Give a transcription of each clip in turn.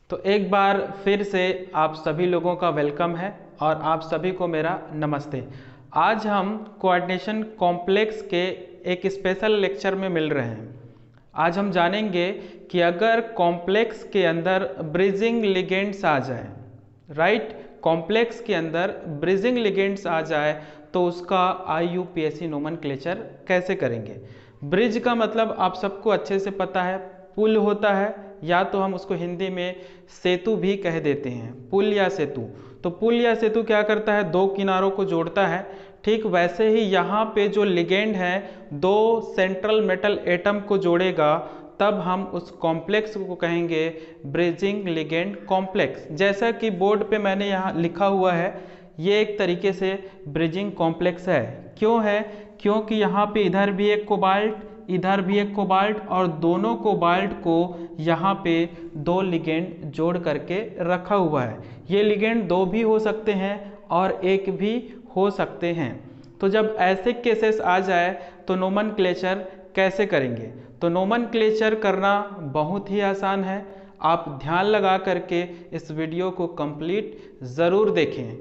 तो एक बार फिर से आप सभी लोगों का वेलकम है और आप सभी को मेरा नमस्ते। आज हम कोऑर्डिनेशन कॉम्प्लेक्स के एक स्पेशल लेक्चर में मिल रहे हैं। आज हम जानेंगे कि अगर कॉम्प्लेक्स के अंदर ब्रिजिंग लिगेंड्स आ जाए, राइट, कॉम्प्लेक्स के अंदर ब्रिजिंग लिगेंड्स आ जाए तो उसका IUPAC नोमेनक्लेचर कैसे करेंगे। ब्रिज का मतलब आप सबको अच्छे से पता है, पुल होता है, या तो हम उसको हिंदी में सेतु भी कह देते हैं, पुल या सेतु। तो पुल या सेतु क्या करता है, दो किनारों को जोड़ता है। ठीक वैसे ही यहाँ पे जो लिगेंड है दो सेंट्रल मेटल एटम को जोड़ेगा, तब हम उस कॉम्प्लेक्स को कहेंगे ब्रिजिंग लिगेंड कॉम्प्लेक्स। जैसा कि बोर्ड पे मैंने यहाँ लिखा हुआ है, ये एक तरीके से ब्रिजिंग कॉम्प्लेक्स है। क्यों है? क्योंकि यहाँ पे इधर भी एक कोबाल्ट, इधर भी एक कोबाल्ट, और दोनों कोबाल्ट को यहाँ पे दो लिगेंड जोड़ करके रखा हुआ है। ये लिगेंड दो भी हो सकते हैं और एक भी हो सकते हैं। तो जब ऐसे केसेस आ जाए तो नोमेनक्लेचर कैसे करेंगे? तो नोमेनक्लेचर करना बहुत ही आसान है। आप ध्यान लगा करके इस वीडियो को कंप्लीट ज़रूर देखें।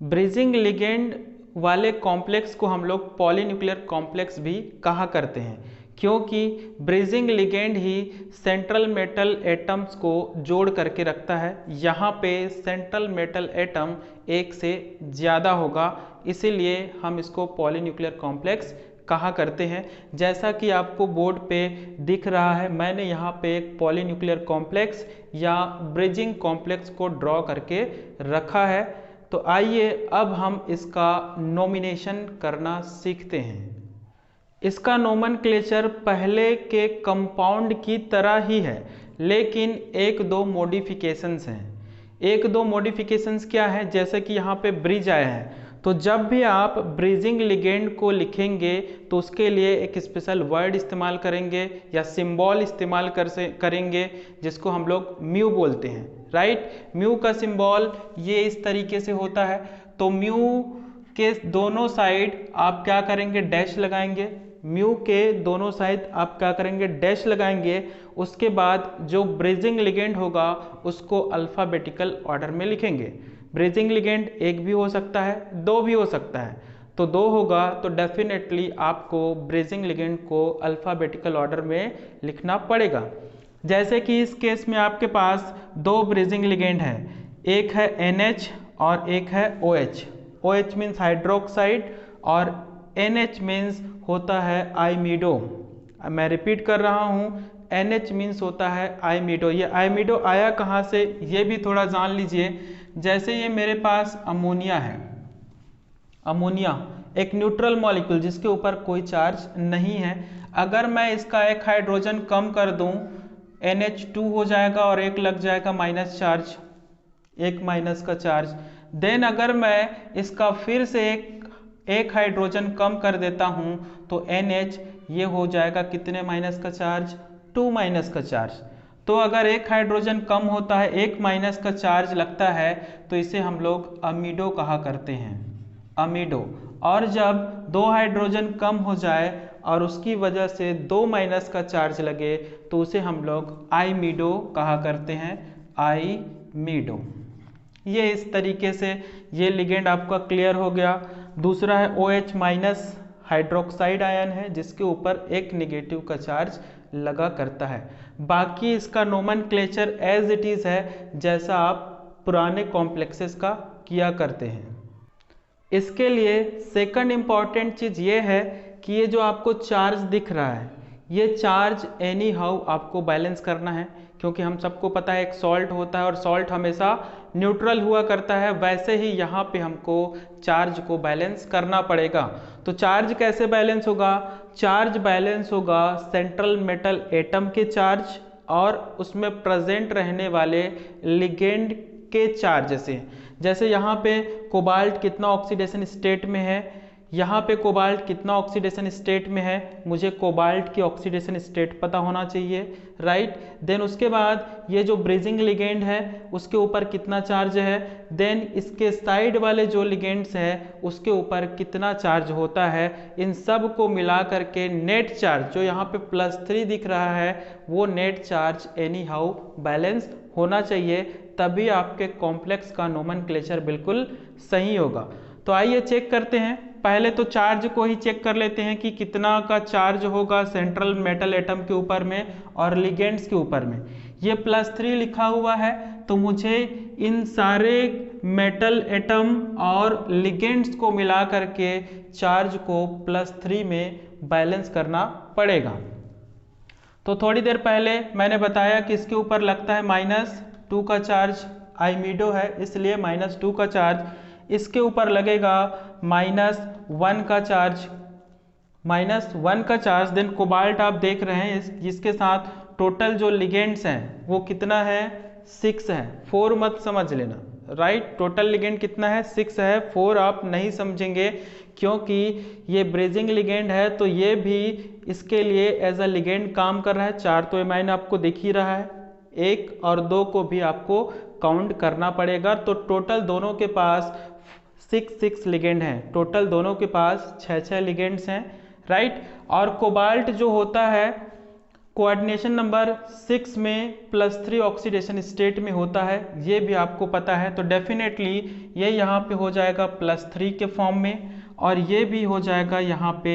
ब्रिजिंग लिगेंड वाले कॉम्प्लेक्स को हम लोग पॉलीन्यूक्लियर कॉम्प्लेक्स भी कहा करते हैं, क्योंकि ब्रिजिंग लिगेंड ही सेंट्रल मेटल एटम्स को जोड़ करके रखता है। यहाँ पे सेंट्रल मेटल एटम एक से ज़्यादा होगा, इसीलिए हम इसको पॉलीन्यूक्लियर कॉम्प्लेक्स कहा करते हैं। जैसा कि आपको बोर्ड पे दिख रहा है, मैंने यहाँ पे एक पॉलीन्यूक्लियर कॉम्प्लेक्स या ब्रिजिंग कॉम्प्लेक्स को ड्रॉ करके रखा है। तो आइए अब हम इसका नॉमिनेशन करना सीखते हैं। इसका नोमेनक्लेचर पहले के कंपाउंड की तरह ही है, लेकिन एक दो मॉडिफिकेशंस हैं। एक दो मॉडिफिकेशंस क्या है? जैसे कि यहाँ पे ब्रिज आया है, तो जब भी आप ब्रिजिंग लिगेंड को लिखेंगे तो उसके लिए एक स्पेशल वर्ड इस्तेमाल करेंगे या सिंबल इस्तेमाल करेंगे, जिसको हम लोग म्यू बोलते हैं, राइट। म्यू का सिंबल ये इस तरीके से होता है। तो म्यू के दोनों साइड आप क्या करेंगे? डैश लगाएंगे। म्यू के दोनों साइड आप क्या करेंगे? डैश लगाएंगे। उसके बाद जो ब्रिजिंग लिगेंड होगा उसको अल्फ़ाबेटिकल ऑर्डर में लिखेंगे। ब्रिजिंग लिगेंड एक भी हो सकता है, दो भी हो सकता है। तो दो होगा तो डेफिनेटली आपको ब्रिजिंग लिगेंड को अल्फ़ाबेटिकल ऑर्डर में लिखना पड़ेगा। जैसे कि इस केस में आपके पास दो ब्रिजिंग लिगेंड है, एक है NH और एक है OH। OH मीन्स हाइड्रोक्साइड और NH मीन्स होता है आइमिडो। मैं रिपीट कर रहा हूँ, NH मीन्स होता है आइमिडो। ये आइमिडो आया कहाँ से, ये भी थोड़ा जान लीजिए। जैसे ये मेरे पास अमोनिया है, अमोनिया एक न्यूट्रल मॉलिक्यूल जिसके ऊपर कोई चार्ज नहीं है। अगर मैं इसका एक हाइड्रोजन कम कर दूं, NH2 हो जाएगा और एक लग जाएगा माइनस चार्ज, एक माइनस का चार्ज। देन अगर मैं इसका फिर से एक हाइड्रोजन कम कर देता हूं तो NH ये हो जाएगा कितने माइनस का चार्ज? 2 माइनस का चार्ज। तो अगर एक हाइड्रोजन कम होता है, एक माइनस का चार्ज लगता है, तो इसे हम लोग अमीडो कहा करते हैं, अमीडो। और जब दो हाइड्रोजन कम हो जाए और उसकी वजह से 2 माइनस का चार्ज लगे तो उसे हम लोग आइमिडो कहा करते हैं, आइमिडो। ये इस तरीके से ये लिगेंड आपका क्लियर हो गया। दूसरा है OH माइनस, हाइड्रोक्साइड आयन है जिसके ऊपर एक नेगेटिव का चार्ज लगा करता है। बाकी इसका नोमेनक्लेचर एज इट इज़ है, जैसा आप पुराने कॉम्प्लेक्सेस का किया करते हैं। इसके लिए सेकंड इम्पॉर्टेंट चीज़ ये है कि ये जो आपको चार्ज दिख रहा है, ये चार्ज एनी हाउ आपको बैलेंस करना है, क्योंकि हम सबको पता है एक सॉल्ट होता है और सॉल्ट हमेशा न्यूट्रल हुआ करता है। वैसे ही यहाँ पे हमको चार्ज को बैलेंस करना पड़ेगा। तो चार्ज कैसे बैलेंस होगा? चार्ज बैलेंस होगा सेंट्रल मेटल एटम के चार्ज और उसमें प्रेजेंट रहने वाले लिगेंड के चार्ज से। जैसे यहाँ पे कोबाल्ट कितना ऑक्सीडेशन स्टेट में है, यहाँ पे कोबाल्ट कितना ऑक्सीडेशन स्टेट में है, मुझे कोबाल्ट की ऑक्सीडेशन स्टेट पता होना चाहिए, राइट। देन उसके बाद ये जो ब्रेजिंग लिगेंड है उसके ऊपर कितना चार्ज है, देन इसके साइड वाले जो लिगेंड्स है उसके ऊपर कितना चार्ज होता है, इन सब को मिला करके नेट चार्ज जो यहाँ पे +3 दिख रहा है वो net charge any how balance होना चाहिए, तभी आपके कॉम्प्लेक्स का नोमेनक्लेचर बिल्कुल सही होगा। तो आइए चेक करते हैं। पहले तो चार्ज को ही चेक कर लेते हैं कि कितना का चार्ज होगा सेंट्रल मेटल एटम के ऊपर में और लिगेंड्स के ऊपर में। ये +3 लिखा हुआ है तो मुझे इन सारे मेटल एटम और लिगेंड्स को मिला करके चार्ज को +3 में बैलेंस करना पड़ेगा। तो थोड़ी देर पहले मैंने बताया कि इसके ऊपर लगता है -2 का चार्ज, आइमिडो है इसलिए -2 का चार्ज, इसके ऊपर लगेगा -1 का चार्ज, -1 का चार्ज। देन कोबाल्ट आप देख रहे हैं जिसके साथ टोटल जो लिगेंड्स हैं वो कितना है, 6 है, 4 मत समझ लेना, राइट। टोटल लिगेंड कितना है, 6 है, 4 आप नहीं समझेंगे क्योंकि ये ब्रेजिंग लिगेंड है तो ये भी इसके लिए एज अ लिगेंड काम कर रहा है। 4 तो एमाइन आपको दिख ही रहा है, 1 और 2 को भी आपको काउंट करना पड़ेगा। तो टोटल दोनों के पास 6 लिगेंड हैं, टोटल दोनों के पास 6 लिगेंड्स हैं, राइट। और कोबाल्ट जो होता है कोऑर्डिनेशन नंबर 6 में +3 ऑक्सीडेशन स्टेट में होता है, ये भी आपको पता है। तो डेफिनेटली ये यहाँ पे हो जाएगा +3 के फॉर्म में और ये भी हो जाएगा यहाँ पे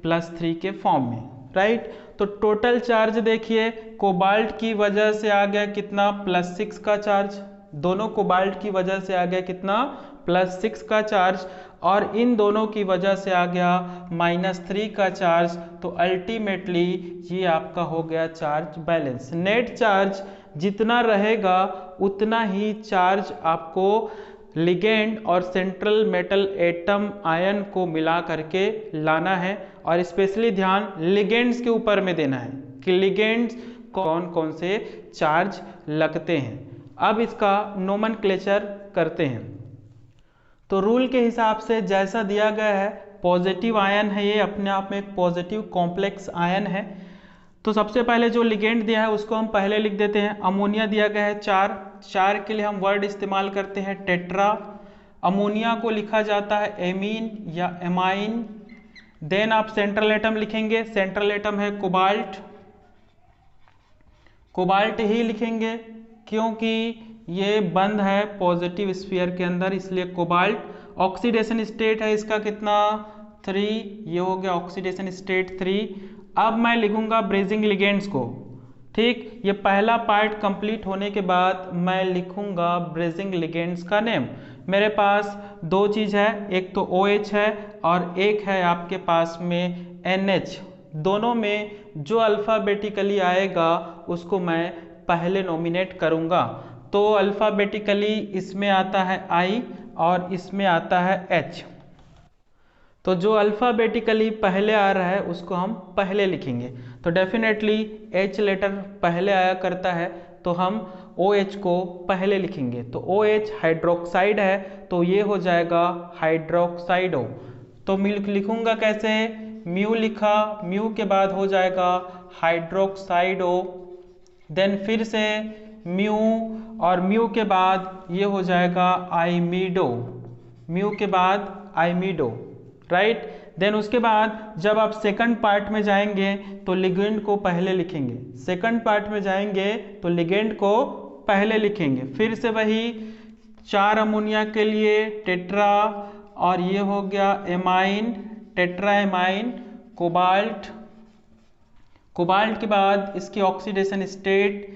+3 के फॉर्म में, राइट। तो टोटल चार्ज देखिए कोबाल्ट की वजह से आ गया कितना, +6 का चार्ज, दोनों कोबाल्ट की वजह से आ गया कितना, +6 का चार्ज, और इन दोनों की वजह से आ गया -3 का चार्ज। तो अल्टीमेटली ये आपका हो गया चार्ज बैलेंस। नेट चार्ज जितना रहेगा उतना ही चार्ज आपको लिगेंड और सेंट्रल मेटल एटम आयन को मिला करके लाना है, और स्पेशली ध्यान लिगेंड्स के ऊपर में देना है कि लिगेंड्स कौन कौन से चार्ज लगते हैं। अब इसका नोमेनक्लेचर करते हैं। तो रूल के हिसाब से जैसा दिया गया है, पॉजिटिव आयन है ये, अपने आप में एक पॉजिटिव कॉम्प्लेक्स आयन है। तो सबसे पहले जो लिगेंड दिया है उसको हम पहले लिख देते हैं। अमोनिया दिया गया है 4 के लिए हम वर्ड इस्तेमाल करते हैं टेट्रा। अमोनिया को लिखा जाता है एमीन या एमाइन। देन आप सेंट्रल एटम लिखेंगे, सेंट्रल एटम है कोबाल्ट, कोबाल्ट ही लिखेंगे क्योंकि ये बंद है पॉजिटिव स्फीयर के अंदर, इसलिए कोबाल्ट। ऑक्सीडेशन स्टेट है इसका कितना, 3, ये हो गया ऑक्सीडेशन स्टेट 3। अब मैं लिखूंगा ब्रेजिंग लिगेंड्स को, ठीक। ये पहला पार्ट कंप्लीट होने के बाद मैं लिखूंगा ब्रेजिंग लिगेंड्स का नेम। मेरे पास 2 चीज़ है, एक तो OH है और एक है आपके पास में NH। दोनों में जो अल्फ़ाबेटिकली आएगा उसको मैं पहले नॉमिनेट करूंगा। तो अल्फ़ाबेटिकली इसमें आता है I और इसमें आता है H। तो जो अल्फ़ाबेटिकली पहले आ रहा है उसको हम पहले लिखेंगे। तो डेफिनेटली H लेटर पहले आया करता है तो हम OH को पहले लिखेंगे। तो OH हाइड्रोक्साइड है तो ये हो जाएगा हाइड्रोक्साइडो। तो लिखूंगा कैसे, म्यू लिखा, म्यू के बाद हो जाएगा हाइड्रोक्साइडो, देन फिर से म्यू और म्यू के बाद ये हो जाएगा आइमिडो, म्यू के बाद आइमिडो, राइट। देन उसके बाद जब आप सेकंड पार्ट में जाएंगे तो लिगेंड को पहले लिखेंगे, सेकंड पार्ट में जाएंगे तो लिगेंड को पहले लिखेंगे। फिर से वही 4 अमोनिया के लिए टेट्रा और ये हो गया amine, tetra ammine, cobalt, cobalt के बाद इसकी ऑक्सीडेशन स्टेट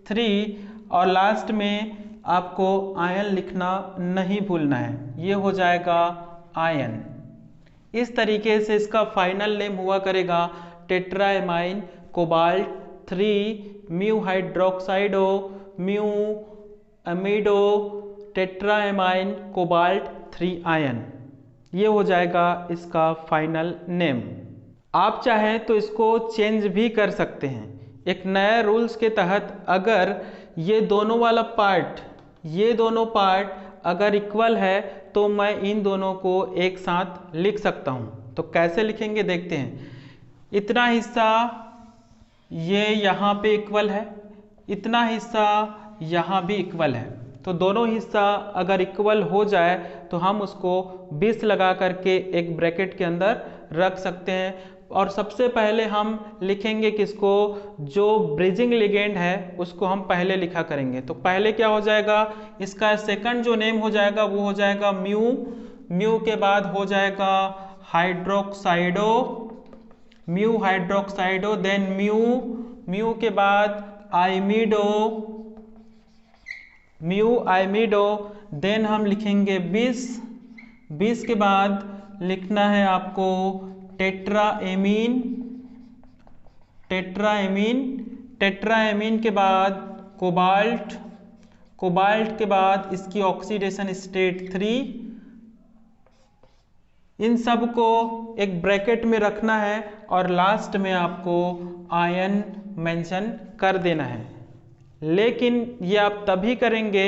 3 और लास्ट में आपको आयन लिखना नहीं भूलना है, ये हो जाएगा आयन। इस तरीके से इसका फाइनल नेम हुआ करेगा tetra ammine cobalt 3 mu hydroxido mu amido tetra ammine cobalt 3 ion, ये हो जाएगा इसका फाइनल नेम। आप चाहें तो इसको चेंज भी कर सकते हैं। एक नए रूल्स के तहत अगर ये दोनों वाला पार्ट, ये दोनों पार्ट अगर इक्वल है तो मैं इन दोनों को एक साथ लिख सकता हूँ। तो कैसे लिखेंगे देखते हैं। इतना हिस्सा ये यहाँ पे इक्वल है, इतना हिस्सा यहाँ भी इक्वल है। तो दोनों हिस्सा अगर इक्वल हो जाए तो हम उसको 20 लगा करके एक ब्रैकेट के अंदर रख सकते हैं। और सबसे पहले हम लिखेंगे किसको, जो ब्रिजिंग लिगेंड है उसको हम पहले लिखा करेंगे। तो पहले क्या हो जाएगा, इसका सेकंड जो नेम हो जाएगा वो हो जाएगा म्यू, म्यू के बाद हो जाएगा हाइड्रोक्साइडो, mu hydroxido, then mu, mu के बाद आइमिडो, म्यू आइमिडो, देन हम लिखेंगे 20, 20 के बाद लिखना है आपको टेट्राएमीन, टेट्राएमीन, टेट्राएमीन के बाद कोबाल्ट, कोबाल्ट के बाद इसकी ऑक्सीडेशन स्टेट 3। इन सब को एक ब्रैकेट में रखना है और लास्ट में आपको आयन मेंशन कर देना है। लेकिन ये आप तभी करेंगे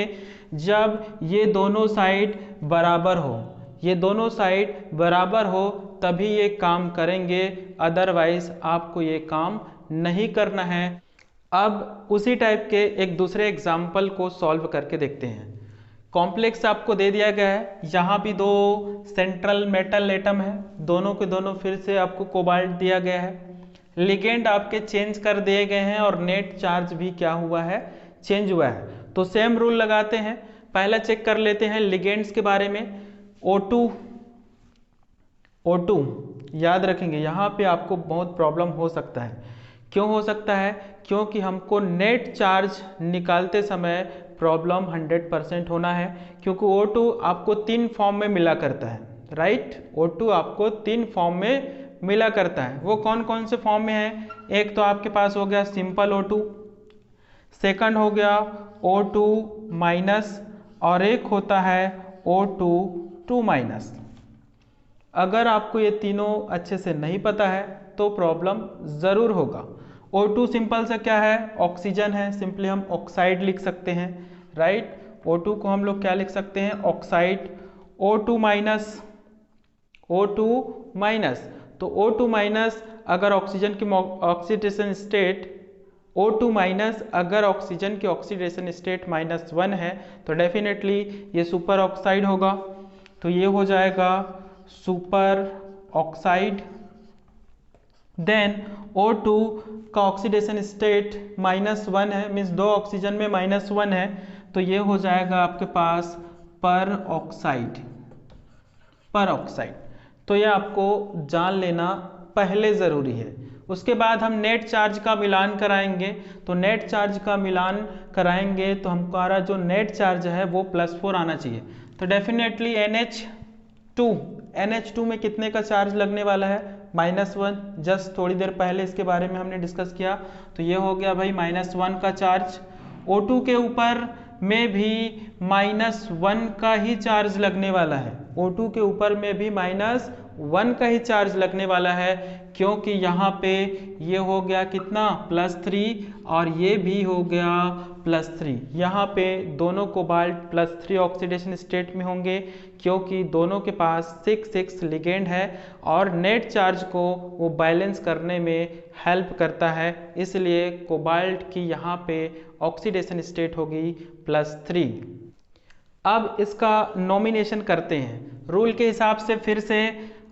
जब ये दोनों साइड बराबर हो, ये दोनों साइड बराबर हो तभी ये काम करेंगे, अदरवाइज आपको ये काम नहीं करना है। अब उसी टाइप के एक दूसरे एग्जाम्पल को सॉल्व करके देखते हैं। कॉम्प्लेक्स आपको दे दिया गया है, यहाँ भी दो सेंट्रल मेटल एटम है, दोनों के दोनों फिर से आपको कोबाल्ट दिया गया है। लिगेंड आपके चेंज कर दिए गए हैं और नेट चार्ज भी क्या हुआ है, चेंज हुआ है। तो सेम रूल लगाते हैं। पहला चेक कर लेते हैं लिगेंड्स के बारे में। O2, O2 याद रखेंगे, यहाँ पे आपको बहुत प्रॉब्लम हो सकता है। क्यों हो सकता है, क्योंकि हमको नेट चार्ज निकालते समय प्रॉब्लम 100% होना है, क्योंकि O2 आपको 3 फॉर्म में मिला करता है, राइट। O2 आपको 3 फॉर्म में मिला करता है। वो कौन कौन से फॉर्म में है, एक तो आपके पास हो गया सिंपल O2, सेकंड हो गया O2 माइनस, और एक होता है O2 2 माइनस। अगर आपको ये तीनों अच्छे से नहीं पता है तो प्रॉब्लम ज़रूर होगा। O2 सिंपल से क्या है, ऑक्सीजन है, सिंपली हम ऑक्साइड लिख सकते हैं, राइट। O2 को हम लोग क्या लिख सकते हैं, oxide. O2 minus, O2 minus, तो O2 माइनस अगर ऑक्सीजन की ऑक्सीडेशन स्टेट, O2 माइनस अगर ऑक्सीजन की ऑक्सीडेशन स्टेट -1 है तो डेफिनेटली ये सुपर ऑक्साइड होगा। तो ये हो जाएगा सुपर ऑक्साइड। देन O2 का ऑक्सीडेशन स्टेट -1 है, मीन्स 2 ऑक्सीजन में -1 है, तो ये हो जाएगा आपके पास पर ऑक्साइड, पर ऑक्साइड। तो ये आपको जान लेना पहले ज़रूरी है। उसके बाद हम नेट चार्ज का मिलान कराएंगे। तो नेट चार्ज का मिलान कराएंगे तो हमारा जो नेट चार्ज है वो +4 आना चाहिए। तो डेफिनेटली NH2 में कितने का चार्ज लगने वाला है, -1। जस्ट थोड़ी देर पहले इसके बारे में हमने डिस्कस किया। तो ये हो गया भाई -1 का चार्ज। O2 के ऊपर में भी -1 का ही चार्ज लगने वाला है, O2 के ऊपर में भी -1 का ही चार्ज लगने वाला है, क्योंकि यहाँ पे ये हो गया कितना, +3, और ये भी हो गया +3। यहाँ पे दोनों कोबाल्ट +3 ऑक्सीडेशन स्टेट में होंगे, क्योंकि दोनों के पास 6 लिगेंड है और नेट चार्ज को वो बैलेंस करने में हेल्प करता है। इसलिए कोबाल्ट की यहाँ पे ऑक्सीडेशन स्टेट होगी +3। अब इसका नॉमिनेशन करते हैं रूल के हिसाब से। फिर से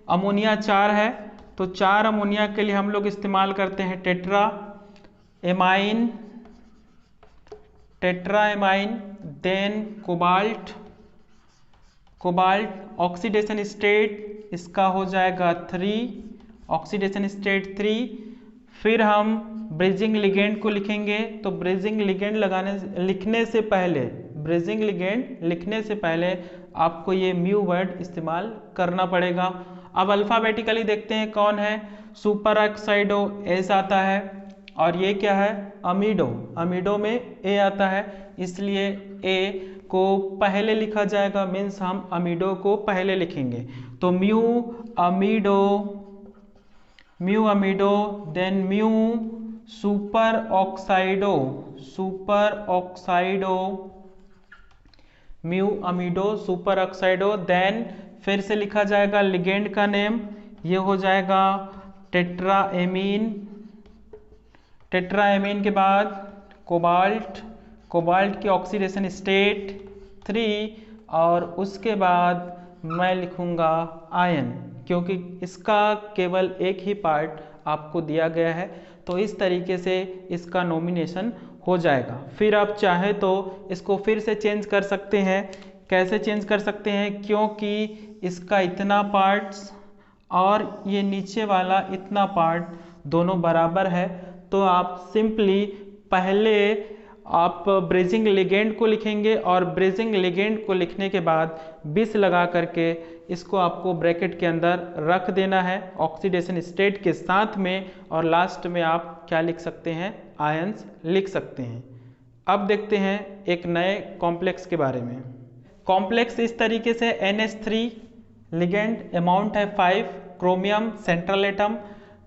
अमोनिया 4 है, तो 4 अमोनिया के लिए हम लोग इस्तेमाल करते हैं tetra amine, tetra amine, then cobalt, cobalt oxidation state इसका हो जाएगा 3, ऑक्सीडेशन स्टेट 3। फिर हम ब्रिजिंग लिगेंड को लिखेंगे। तो ब्रिजिंग लिगेंड लिखने से पहले, ब्रिजिंग लिगेंड लिखने से पहले आपको ये म्यू वर्ड इस्तेमाल करना पड़ेगा। अब अल्फ़ाबेटिकली देखते हैं कौन है, सुपर ऑक्साइडो एस आता है, और ये क्या है, अमीडो, अमीडो में ए आता है, इसलिए ए को पहले लिखा जाएगा, मीन्स हम अमीडो को पहले लिखेंगे। तो mu amido, mu amido, then mu superoxido, superoxido, mu amido superoxido. Then फिर से लिखा जाएगा लिगेंड का नेम, ये हो जाएगा टेट्राएमीन। टेट्राएमीन के बाद कोबाल्ट, कोबाल्ट की ऑक्सीडेशन स्टेट 3, और उसके बाद मैं लिखूंगा आयन, क्योंकि इसका केवल एक ही पार्ट आपको दिया गया है, तो इस तरीके से इसका नॉमिनेशन हो जाएगा। फिर आप चाहे तो इसको फिर से चेंज कर सकते हैं। कैसे चेंज कर सकते हैं? क्योंकि इसका इतना पार्ट्स और ये नीचे वाला इतना पार्ट दोनों बराबर है, तो आप सिंपली पहले आप ब्रेजिंग लिगेंड को लिखेंगे और ब्रेजिंग लिगेंड को लिखने के बाद 20 लगा करके इसको आपको ब्रैकेट के अंदर रख देना है ऑक्सीडेशन स्टेट के साथ में, और लास्ट में आप क्या लिख सकते हैं? आयंस लिख सकते हैं। अब देखते हैं एक नए कॉम्प्लेक्स के बारे में। कॉम्प्लेक्स इस तरीके से NH3, लिगेंड अमाउंट है 5, chromium central atom.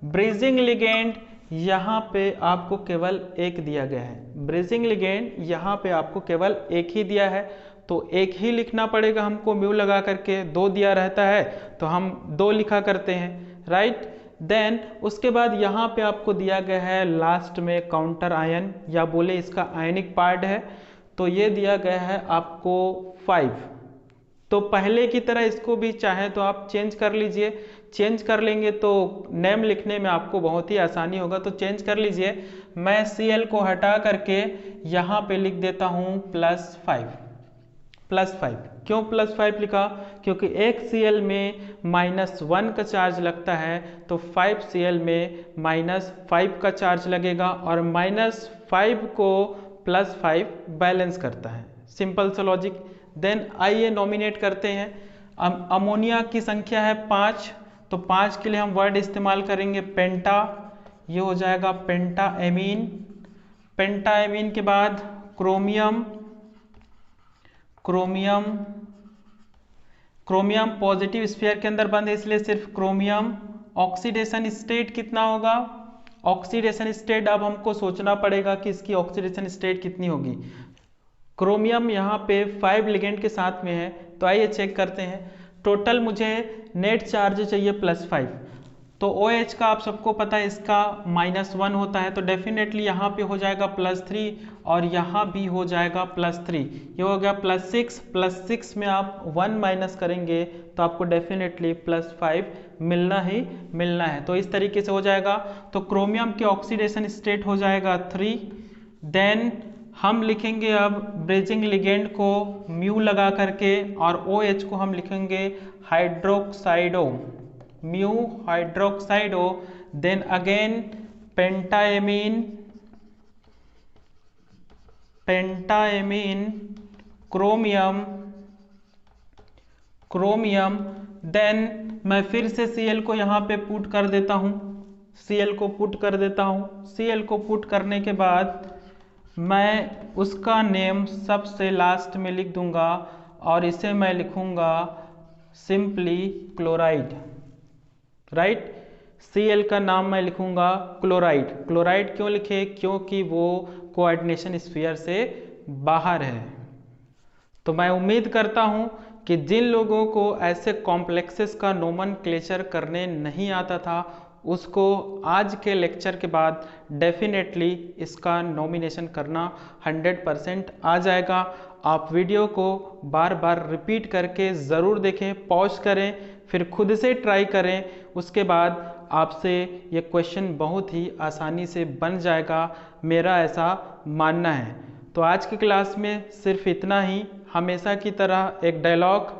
Brazing ligand यहाँ पे आपको केवल एक दिया गया है, ब्रेजिंग लिगेंड यहाँ पे आपको केवल एक ही दिया है, तो एक ही लिखना पड़ेगा हमको म्यू लगा करके। 2 दिया रहता है तो हम 2 लिखा करते हैं, राइट। देन उसके बाद यहाँ पे आपको दिया गया है लास्ट में काउंटर आयन, या बोले इसका आयनिक पार्ट है, तो ये दिया गया है आपको 5। तो पहले की तरह इसको भी चाहे तो आप चेंज कर लीजिए। चेंज कर लेंगे तो नेम लिखने में आपको बहुत ही आसानी होगा, तो चेंज कर लीजिए। मैं Cl को हटा करके यहाँ पे लिख देता हूँ +5। +5 क्यों +5 लिखा? क्योंकि एक Cl में -1 का चार्ज लगता है, तो 5 Cl में -5 का चार्ज लगेगा, और -5 को +5 बैलेंस करता है। सिंपल सा लॉजिक। देन आइए नॉमिनेट करते हैं। अमोनिया की संख्या है 5, तो 5 के लिए हम वर्ड इस्तेमाल करेंगे पेंटा, ये हो जाएगा पेंटाएमीन। पेंटाएमीन के बाद chromium, chromium, chromium positive sphere के अंदर बंद है इसलिए सिर्फ क्रोमियम। ऑक्सीडेशन स्टेट कितना होगा? ऑक्सीडेशन स्टेट अब हमको सोचना पड़ेगा कि इसकी ऑक्सीडेशन स्टेट कितनी होगी। क्रोमियम यहाँ पे 5 लिगेंड के साथ में है, तो आइए चेक करते हैं। टोटल मुझे नेट चार्ज चाहिए +5, तो OH का आप सबको पता है इसका -1 होता है, तो डेफिनेटली यहाँ पे हो जाएगा +3 और यहाँ भी हो जाएगा +3, ये हो गया +6। +6 में आप 1 माइनस करेंगे तो आपको डेफिनेटली +5 मिलना ही मिलना है, तो इस तरीके से हो जाएगा। तो क्रोमियम के ऑक्सीडेशन स्टेट हो जाएगा 3। देन हम लिखेंगे अब ब्रेजिंग लिगेंड को म्यू लगा करके, और OH को हम लिखेंगे hydroxido, mu hydroxido. Then again pentaammine, pentaammine, chromium, chromium. Then मैं फिर से Cl को यहाँ पे पुट कर देता हूँ, Cl को पुट कर देता हूँ। Cl को पुट करने के बाद मैं उसका नेम सबसे लास्ट में लिख दूंगा, और इसे मैं लिखूंगा सिंपली क्लोराइड, राइट। Cl का नाम मैं लिखूंगा क्लोराइड। क्लोराइड क्यों लिखे? क्योंकि वो कोऑर्डिनेशन स्फीयर से बाहर है। तो मैं उम्मीद करता हूं कि जिन लोगों को ऐसे कॉम्प्लेक्सेस का नोमेनक्लेचर करने नहीं आता था, उसको आज के लेक्चर के बाद डेफिनेटली इसका नॉमिनेशन करना 100% आ जाएगा। आप वीडियो को बार बार रिपीट करके ज़रूर देखें, पॉज करें, फिर खुद से ट्राई करें, उसके बाद आपसे ये क्वेश्चन बहुत ही आसानी से बन जाएगा, मेरा ऐसा मानना है। तो आज की क्लास में सिर्फ इतना ही। हमेशा की तरह एक डायलॉग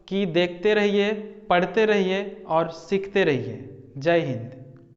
कि देखते रहिए, पढ़ते रहिए और सीखते रहिए। जय हिंद।